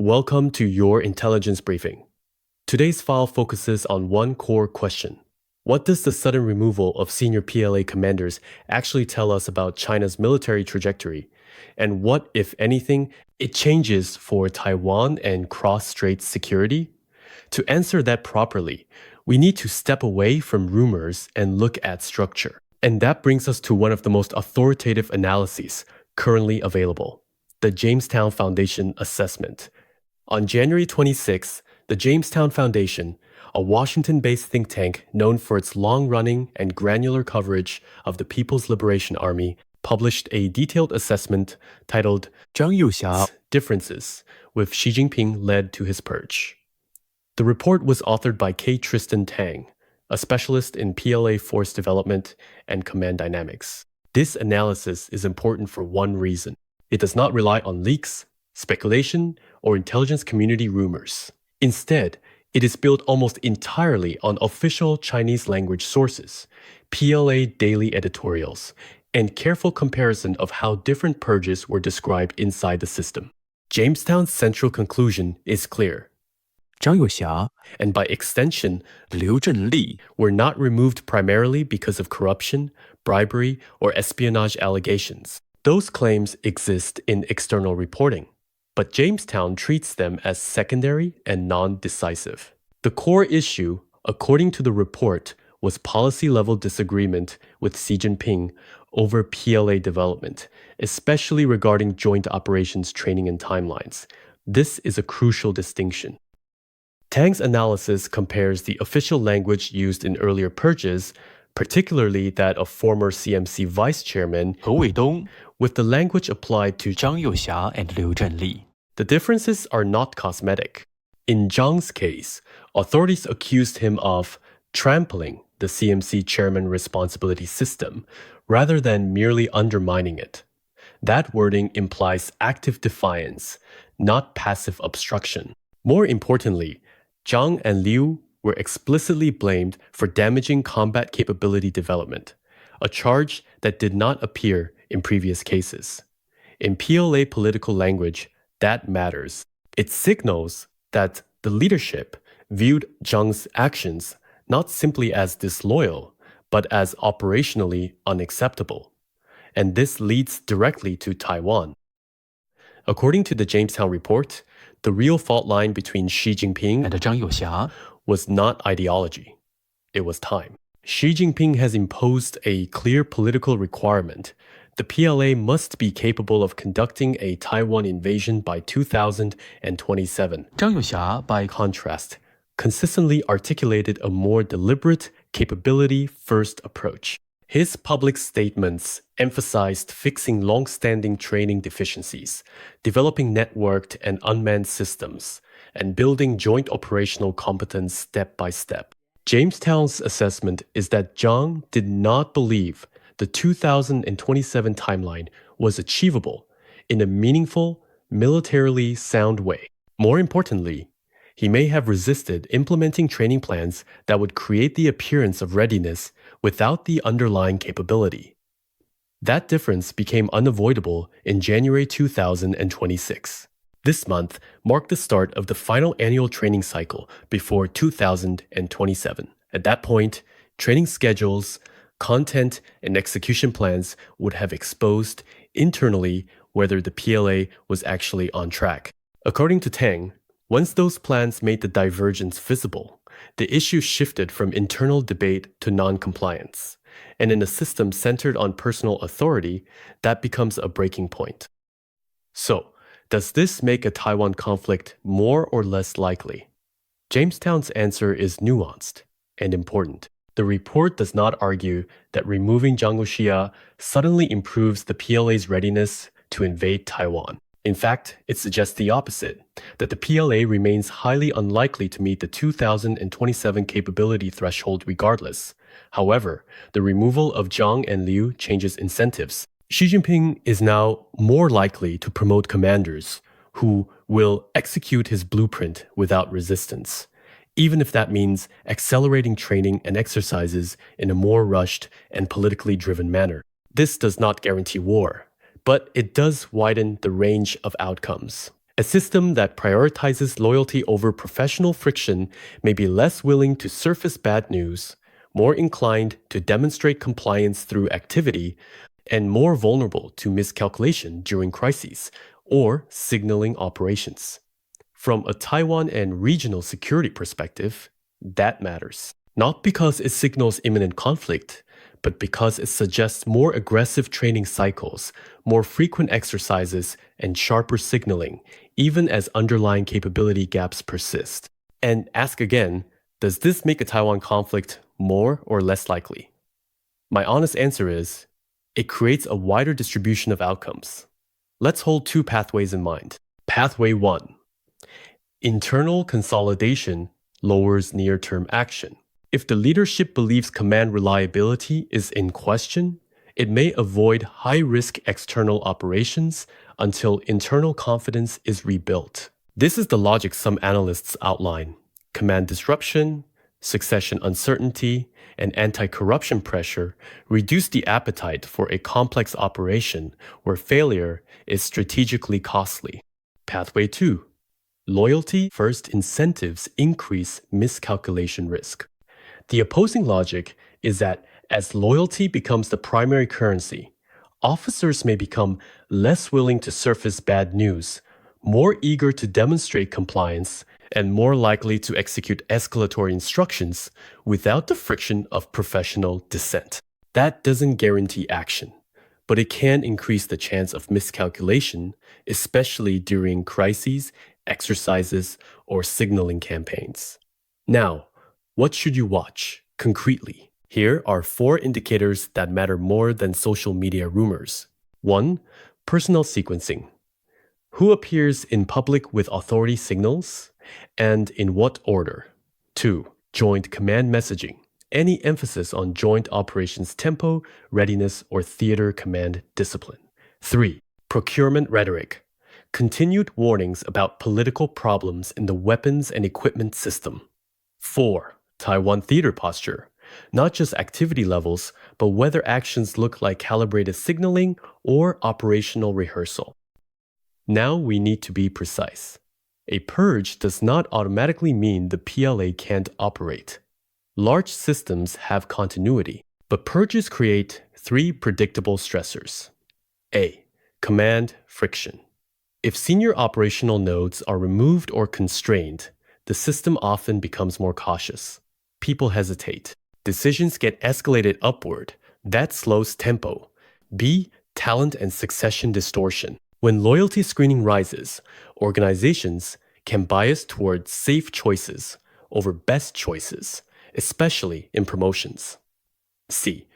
Welcome to your intelligence briefing. Today's file focuses on one core question. What does the sudden removal of senior PLA commanders actually tell us about China's military trajectory? And what, if anything, it changes for Taiwan and cross-strait security? To answer that properly, we need to step away from rumors and look at structure. And that brings us to one of the most authoritative analyses currently available, the Jamestown Foundation Assessment. On January 26, the Jamestown Foundation, a Washington-based think tank known for its long-running and granular coverage of the People's Liberation Army, published a detailed assessment titled Zhang Youxia Differences with Xi Jinping Led to His Purge. The report was authored by K. Tristan Tang, a specialist in PLA force development and command dynamics. This analysis is important for one reason. It does not rely on leaks, speculation, or intelligence community rumors. Instead, it is built almost entirely on official Chinese language sources, PLA daily editorials, and careful comparison of how different purges were described inside the system. Jamestown's central conclusion is clear. Zhang Youxia And by extension, Liu Zhenli were not removed primarily because of corruption, bribery, or espionage allegations. Those claims exist in external reporting, but Jamestown treats them as secondary and non-decisive. The core issue, according to the report, was policy-level disagreement with Xi Jinping over PLA development, especially regarding joint operations training and timelines. This is a crucial distinction. Tang's analysis compares the official language used in earlier purges, particularly that of former CMC vice chairman He Weidong with the language applied to Zhang Youxia and Liu Zhenli. The differences are not cosmetic. In Zhang's case, authorities accused him of trampling the CMC chairman responsibility system rather than merely undermining it. That wording implies active defiance, not passive obstruction. More importantly, Zhang and Liu were explicitly blamed for damaging combat capability development, a charge that did not appear in previous cases. In PLA political language, that matters. It signals that the leadership viewed Zhang's actions not simply as disloyal, but as operationally unacceptable. And this leads directly to Taiwan. According to the Jamestown report, the real fault line between Xi Jinping And Zhang Youxia was not ideology. It was time. Xi Jinping has imposed a clear political requirement. The PLA must be capable of conducting a Taiwan invasion by 2027. Zhang Youxia, by Contrast, consistently articulated a more deliberate, capability-first approach. His public statements emphasized fixing long-standing training deficiencies, developing networked and unmanned systems, and building joint operational competence step by step. Jamestown's assessment is that Zhang did not believe the 2027 timeline was achievable in a meaningful, militarily sound way. More importantly, he may have resisted implementing training plans that would create the appearance of readiness without the underlying capability. That difference became unavoidable in January 2026. This month marked the start of the final annual training cycle before 2027. At that point, training schedules, content, and execution plans would have exposed internally whether the PLA was actually on track. According to Tang, once those plans made the divergence visible, the issue shifted from internal debate to non-compliance. And in a system centered on personal authority, that becomes a breaking point. So, does this make a Taiwan conflict more or less likely? Jamestown's answer is nuanced and important. The report does not argue that removing Zhang Youxia suddenly improves the PLA's readiness to invade Taiwan. In fact, it suggests the opposite, that the PLA remains highly unlikely to meet the 2027 capability threshold regardless. However, the removal of Zhang and Liu changes incentives. Xi Jinping is now more likely to promote commanders who will execute his blueprint without resistance, even if that means accelerating training and exercises in a more rushed and politically driven manner. This does not guarantee war, but it does widen the range of outcomes. A system that prioritizes loyalty over professional friction may be less willing to surface bad news, more inclined to demonstrate compliance through activity, and more vulnerable to miscalculation during crises or signaling operations. From a Taiwan and regional security perspective, that matters. Not because it signals imminent conflict, but because it suggests more aggressive training cycles, more frequent exercises, and sharper signaling, even as underlying capability gaps persist. And ask again, does this make a Taiwan conflict more or less likely? My honest answer is, it creates a wider distribution of outcomes. Let's hold two pathways in mind. Pathway 1. Internal consolidation lowers near-term action. If the leadership believes command reliability is in question, it may avoid high-risk external operations until internal confidence is rebuilt. This is the logic some analysts outline. Command disruption, succession uncertainty, and anti-corruption pressure reduce the appetite for a complex operation where failure is strategically costly. Pathway 2. Loyalty-first incentives increase miscalculation risk. The opposing logic is that as loyalty becomes the primary currency, officers may become less willing to surface bad news, more eager to demonstrate compliance, and more likely to execute escalatory instructions without the friction of professional dissent. That doesn't guarantee action, but it can increase the chance of miscalculation, especially during crises, exercises, or signaling campaigns. Now, what should you watch concretely? Here are 4 indicators that matter more than social media rumors. 1. Personnel sequencing. Who appears in public with authority signals, and in what order? 2. Joint command messaging. Any emphasis on joint operations tempo, readiness, or theater command discipline. 3. Procurement rhetoric. Continued warnings about political problems in the weapons and equipment system. 4. Taiwan theater posture. Not just activity levels, but whether actions look like calibrated signaling or operational rehearsal. Now we need to be precise. A purge does not automatically mean the PLA can't operate. Large systems have continuity, but purges create 3 predictable stressors. A. Command friction. If senior operational nodes are removed or constrained, the system often becomes more cautious. People hesitate. Decisions get escalated upward. That slows tempo. B. Talent and succession distortion. When loyalty screening rises, organizations can bias towards safe choices over best choices, especially in promotions. C.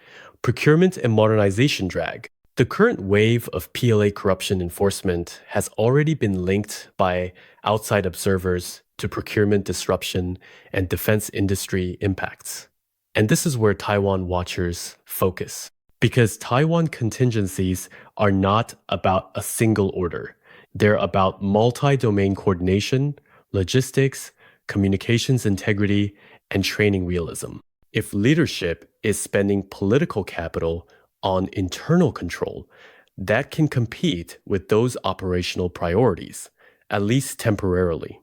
Procurement and modernization drag. The current wave of PLA corruption enforcement has already been linked by outside observers to procurement disruption and defense industry impacts. And this is where Taiwan watchers focus. Because Taiwan contingencies are not about a single order. They're about multi-domain coordination, logistics, communications integrity, and training realism. If leadership is spending political capital on internal control, that can compete with those operational priorities, at least temporarily.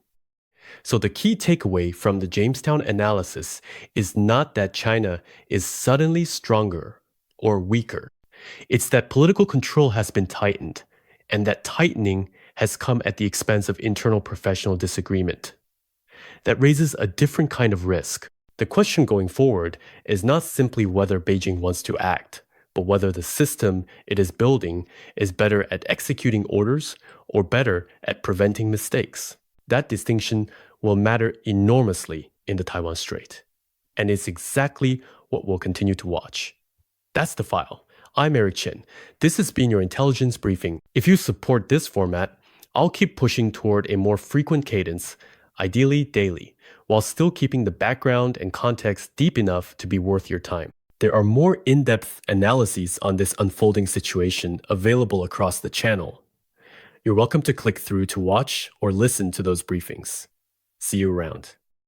So the key takeaway from the Jamestown analysis is not that China is suddenly stronger or weaker. It's that political control has been tightened, and that tightening has come at the expense of internal professional disagreement. That raises a different kind of risk. The question going forward is not simply whether Beijing wants to act, but whether the system it is building is better at executing orders or better at preventing mistakes. That distinction will matter enormously in the Taiwan Strait. And it's exactly what we'll continue to watch. That's the file. I'm Aric Chen. This has been your intelligence briefing. If you support this format, I'll keep pushing toward a more frequent cadence, ideally daily, while still keeping the background and context deep enough to be worth your time. There are more in-depth analyses on this unfolding situation available across the channel. You're welcome to click through to watch or listen to those briefings. See you around.